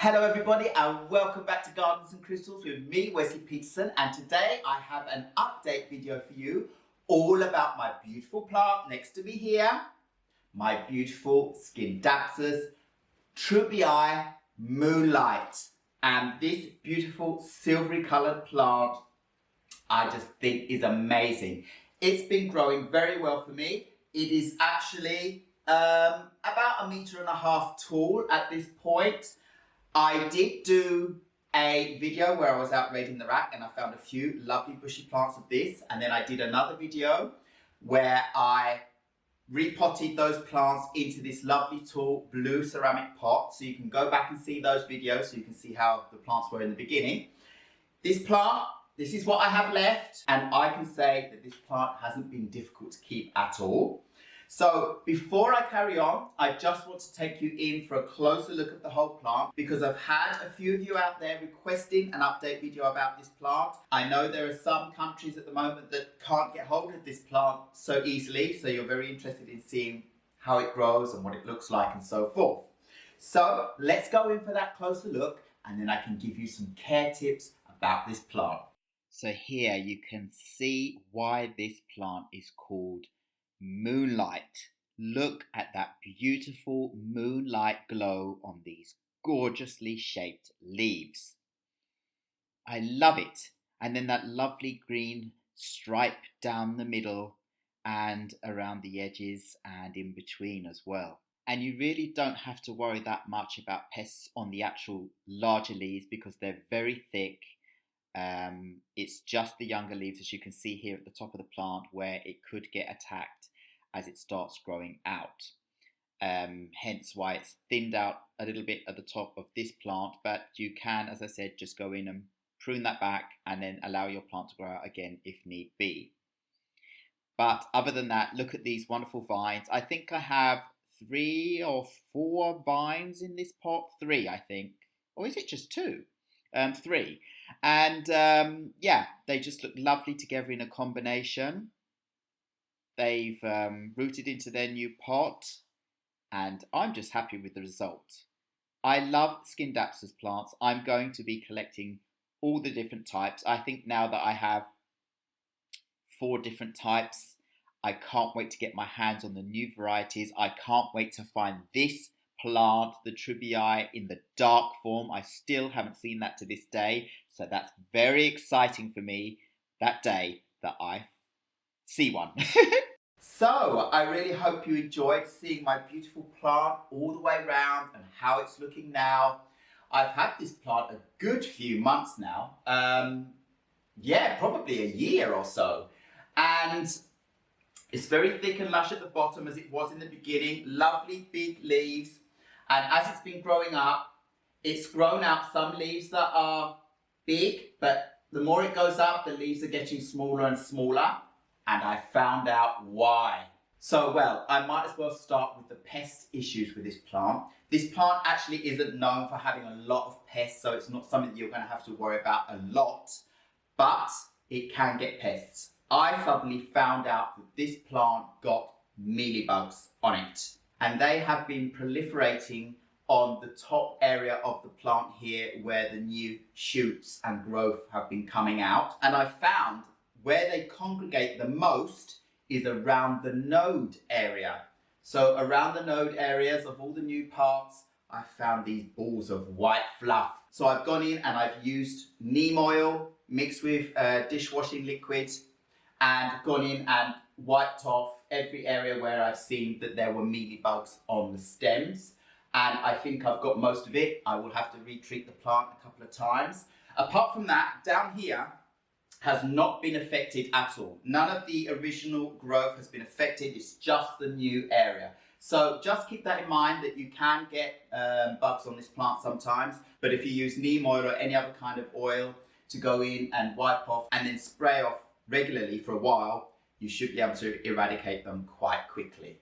Hello everybody and welcome back to Gardens and Crystals with me, Wesley Peterson, and today I have an update video for you all about my beautiful plant next to me here, my beautiful Scindapsus treubii Moonlight. And this beautiful silvery coloured plant I just think is amazing. It's been growing very well for me. It is actually about 1.5 meters tall at this point. I did do a video where I was out raiding the rack and I found a few lovely bushy plants of this, and then I did another video where I repotted those plants into this lovely tall blue ceramic pot, so you can go back and see those videos so you can see how the plants were in the beginning. This plant, this is what I have left, and I can say that this plant hasn't been difficult to keep at all. So before I carry on, I just want to take you in for a closer look at the whole plant because I've had a few of you out there requesting an update video about this plant. I know there are some countries at the moment that can't get hold of this plant so easily, so you're very interested in seeing how it grows and what it looks like and so forth. So let's go in for that closer look and then I can give you some care tips about this plant. So here you can see why this plant is called Moonlight. Look at that beautiful moonlight glow on these gorgeously shaped leaves. I love it. And then that lovely green stripe down the middle and around the edges and in between as well. And you really don't have to worry that much about pests on the actual larger leaves because they're very thick. It's just the younger leaves, as you can see here at the top of the plant, where it could get attacked as it starts growing out. Hence why it's thinned out a little bit at the top of this plant, but you can, as I said, just go in and prune that back and then allow your plant to grow out again if need be. But other than that, look at these wonderful vines. I think I have 3 or 4 vines in this pot. 3, I think. Or is it just 2? 3. And yeah, they just look lovely together in a combination. They've rooted into their new pot and I'm just happy with the result. I love Scindapsus plants. I'm going to be collecting all the different types. I think now that I have 4 different types, I can't wait to get my hands on the new varieties. I can't wait to find this plant, the treubii, in the dark form. I still haven't seen that to this day, so that's very exciting for me that day that I see one. So I really hope you enjoyed seeing my beautiful plant all the way around and how it's looking now. I've had this plant a good few months now, yeah, probably a year or so, and it's very thick and lush at the bottom as it was in the beginning, lovely big leaves. And as it's been growing up, it's grown out some leaves that are big, but the more it goes up, the leaves are getting smaller and smaller. And I found out why. So, well, I might as well start with the pest issues with this plant. This plant actually isn't known for having a lot of pests, so it's not something that you're going to have to worry about a lot, but it can get pests. I suddenly found out that this plant got mealybugs on it. And they have been proliferating on the top area of the plant here where the new shoots and growth have been coming out. And I found where they congregate the most is around the node area. So around the node areas of all the new parts, I found these balls of white fluff. So I've gone in and I've used neem oil mixed with dishwashing liquid and gone in and wiped off every area where I've seen that there were mealybugs on the stems. And I think I've got most of it. I will have to retreat the plant a couple of times. Apart from that, down here has not been affected at all. None of the original growth has been affected. It's just the new area. So just keep that in mind that you can get bugs on this plant sometimes. But if you use neem oil or any other kind of oil to go in and wipe off and then spray off regularly for a while, you should be able to eradicate them quite quickly.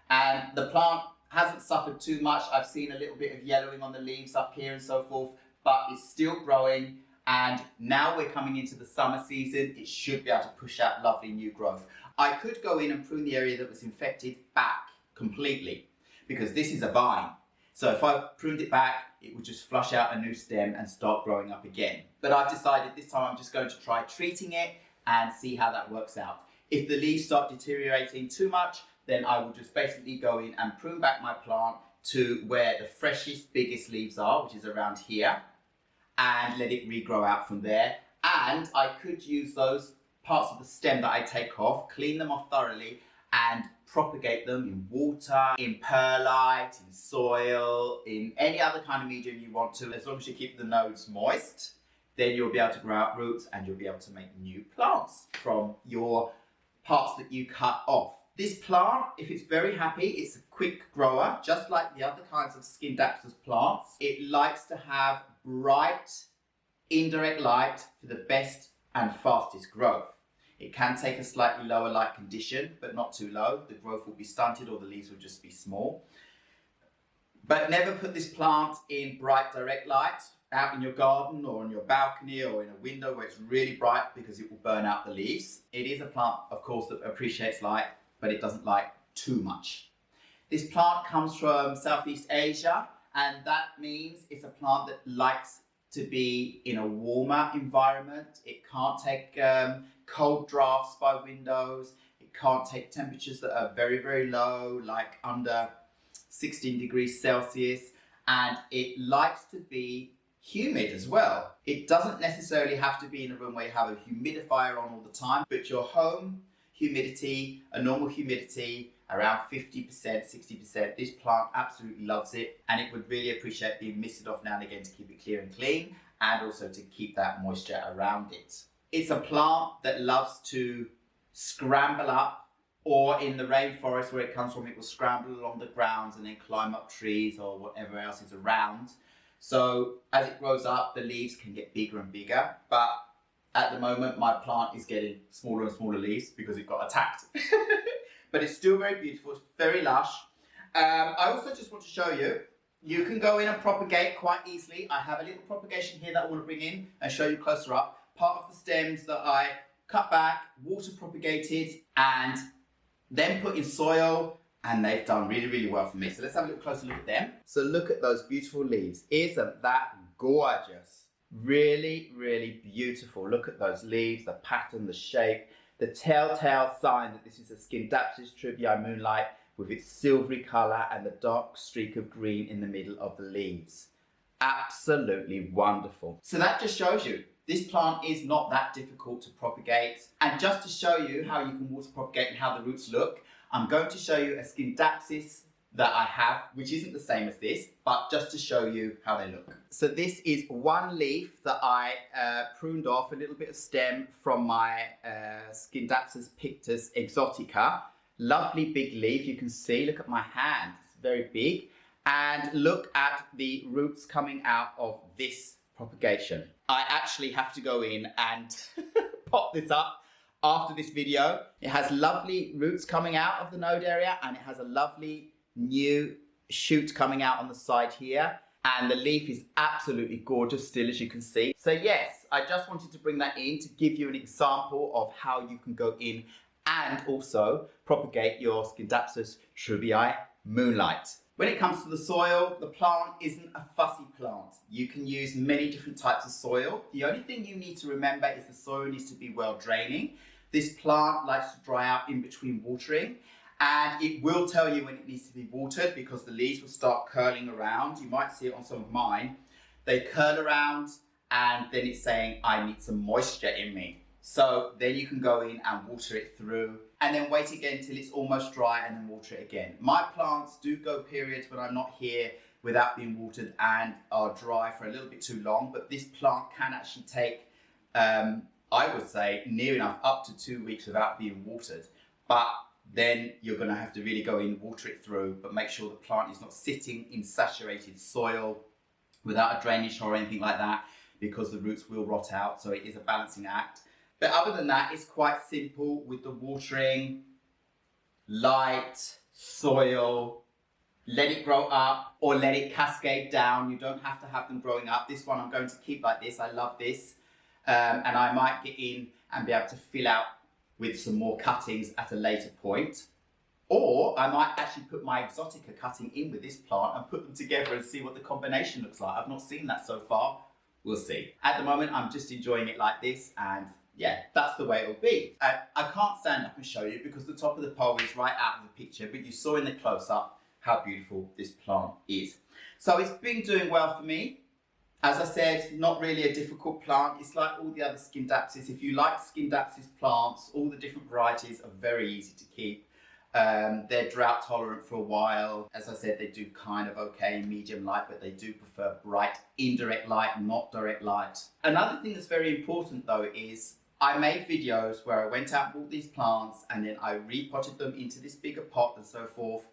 And the plant hasn't suffered too much. I've seen a little bit of yellowing on the leaves up here and so forth, but it's still growing. And now we're coming into the summer season, it should be able to push out lovely new growth. I could go in and prune the area that was infected back completely because this is a vine. So if I pruned it back, it would just flush out a new stem and start growing up again. But I've decided this time I'm just going to try treating it and see how that works out. If the leaves start deteriorating too much, then I will just basically go in and prune back my plant to where the freshest, biggest leaves are, which is around here, and let it regrow out from there. And I could use those parts of the stem that I take off, clean them off thoroughly, and propagate them in water, in perlite, in soil, in any other kind of medium you want to. As long as you keep the nodes moist, then you'll be able to grow out roots and you'll be able to make new plants from your parts that you cut off. This plant, if it's very happy, it's a quick grower, just like the other kinds of Scindapsus plants. It likes to have bright, indirect light for the best and fastest growth. It can take a slightly lower light condition, but not too low. The growth will be stunted or the leaves will just be small. But never put this plant in bright direct light out in your garden or on your balcony or in a window where it's really bright, because it will burn out the leaves. It is a plant, of course, that appreciates light, but it doesn't like too much. This plant comes from Southeast Asia, and that means it's a plant that likes to be in a warmer environment. It can't take cold drafts by windows. It can't take temperatures that are very, very low, like under 16 degrees Celsius. And it likes to be humid as well. It doesn't necessarily have to be in a room where you have a humidifier on all the time, but your home humidity, a normal humidity, around 50%, 60%. This plant absolutely loves it, and it would really appreciate being misted off now and again to keep it clear and clean, and also to keep that moisture around it. It's a plant that loves to scramble up, or in the rainforest where it comes from, it will scramble along the grounds and then climb up trees or whatever else is around. So as it grows up, the leaves can get bigger and bigger, but at the moment my plant is getting smaller and smaller leaves because it got attacked. But it's still very beautiful, it's very lush. I also just want to show you, you can go in and propagate quite easily. I have a little propagation here that I want to bring in and show you closer up. Part of the stems that I cut back, water propagated, and then put in soil, and they've done really, really well for me. So let's have a little closer look at them. So look at those beautiful leaves. Isn't that gorgeous? Really, really beautiful. Look at those leaves, the pattern, the shape, the telltale sign that this is a Scindapsus treubii Moonlight with its silvery colour and the dark streak of green in the middle of the leaves. Absolutely wonderful. So that just shows you this plant is not that difficult to propagate. And just to show you how you can water propagate and how the roots look, I'm going to show you a Scindapsus that I have, which isn't the same as this, but just to show you how they look. So this is one leaf that I pruned off, a little bit of stem from my Scindapsus pictus exotica. Lovely big leaf, you can see, look at my hand, it's very big. And look at the roots coming out of this propagation. I actually have to go in and pop this up after this video. It has lovely roots coming out of the node area, and it has a lovely new shoot coming out on the side here, and the leaf is absolutely gorgeous still, as you can see. So yes, I just wanted to bring that in to give you an example of how you can go in and also propagate your Scindapsus treubii Moonlight. When it comes to the soil, the plant isn't a fussy plant. You can use many different types of soil. The only thing you need to remember is the soil needs to be well draining. This plant likes to dry out in between watering, and it will tell you when it needs to be watered because the leaves will start curling around. You might see it on some of mine. They curl around and then it's saying, I need some moisture in me. So then you can go in and water it through and then wait again till it's almost dry and then water it again. My plants do go periods when I'm not here without being watered and are dry for a little bit too long, but this plant can actually take, I would say, near enough up to 2 weeks without being watered. But then you're going to have to really go in, water it through, but make sure the plant is not sitting in saturated soil without a drainage or anything like that, because the roots will rot out. So it is a balancing act. But other than that, it's quite simple with the watering, light, soil, let it grow up or let it cascade down. You don't have to have them growing up. This one I'm going to keep like this. I love this. And I might get in and be able to fill out with some more cuttings at a later point. Or I might actually put my exotica cutting in with this plant and put them together and see what the combination looks like. I've not seen that so far. We'll see. At the moment, I'm just enjoying it like this, and yeah, that's the way it'll be. I can't stand up and show you because the top of the pole is right out of the picture, but you saw in the close-up how beautiful this plant is. So it's been doing well for me. As I said, not really a difficult plant. It's like all the other Scindapsus. If you like Scindapsus plants, all the different varieties are very easy to keep. They're drought tolerant for a while. As I said, they do kind of okay, medium light, but they do prefer bright, indirect light, not direct light. Another thing that's very important though is I made videos where I went out and bought these plants and then I repotted them into this bigger pot and so forth.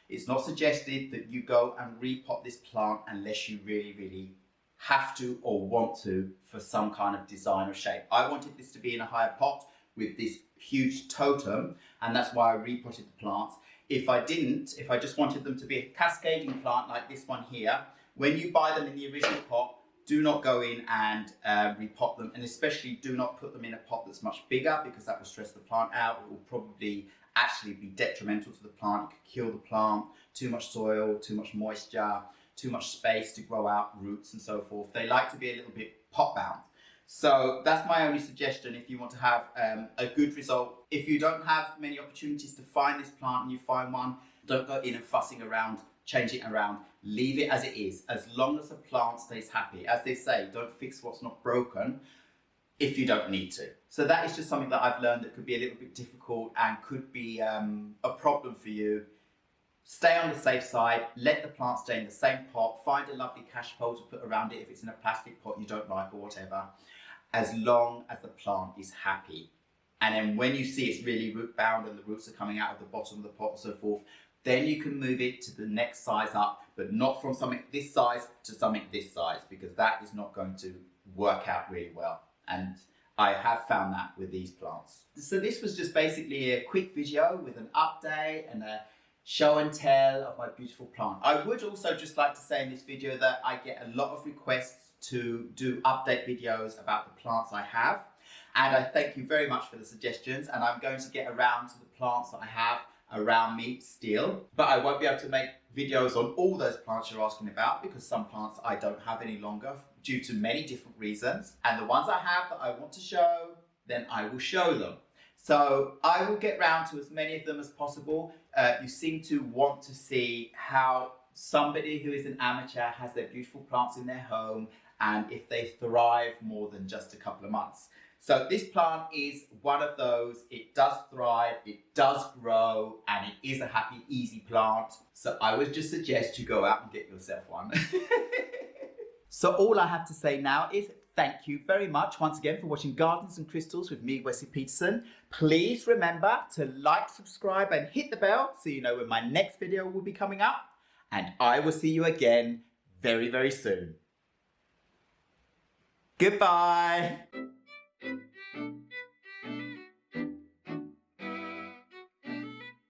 It's not suggested that you go and repot this plant unless you really have to or want to for some kind of design or shape. I wanted this to be in a higher pot with this huge totem, and that's why I repotted the plants. If I didn't, if I just wanted them to be a cascading plant like this one here, when you buy them in the original pot, do not go in and repot them, and especially do not put them in a pot that's much bigger because that will stress the plant out. It will probably actually be detrimental to the plant. It could kill the plant. Too much soil, too much moisture, too much space to grow out roots and so forth. They like to be a little bit pot bound. So that's my only suggestion if you want to have a good result. If you don't have many opportunities to find this plant and you find one, don't go in and fussing around, changing it around. Leave it as it is, as long as the plant stays happy. As they say, don't fix what's not broken if you don't need to. So that is just something that I've learned that could be a little bit difficult and could be a problem for you. Stay on the safe side, let the plant stay in the same pot, find a lovely cash pole to put around it if it's in a plastic pot you don't like or whatever, as long as the plant is happy. And then when you see it's really root bound and the roots are coming out of the bottom of the pot and so forth, then you can move it to the next size up, but not from something this size to something this size, because that is not going to work out really well. And I have found that with these plants. So this was just basically a quick video with an update and a show and tell of my beautiful plant. I would also just like to say in this video that I get a lot of requests to do update videos about the plants I have, and I thank you very much for the suggestions, and I'm going to get around to the plants that I have around me still, but I won't be able to make videos on all those plants you're asking about because some plants I don't have any longer due to many different reasons, and the ones I have that I want to show, then I will show them. So I will get round to as many of them as possible. You seem to want to see how somebody who is an amateur has their beautiful plants in their home and if they thrive more than just a couple of months. So this plant is one of those. It does thrive, it does grow, and it is a happy, easy plant. So I would just suggest you go out and get yourself one. So all I have to say now is thank you very much once again for watching Gardens and Crystals with me, Wesley Peterson. Please remember to like, subscribe and hit the bell so you know when my next video will be coming up. And I will see you again very soon. Goodbye.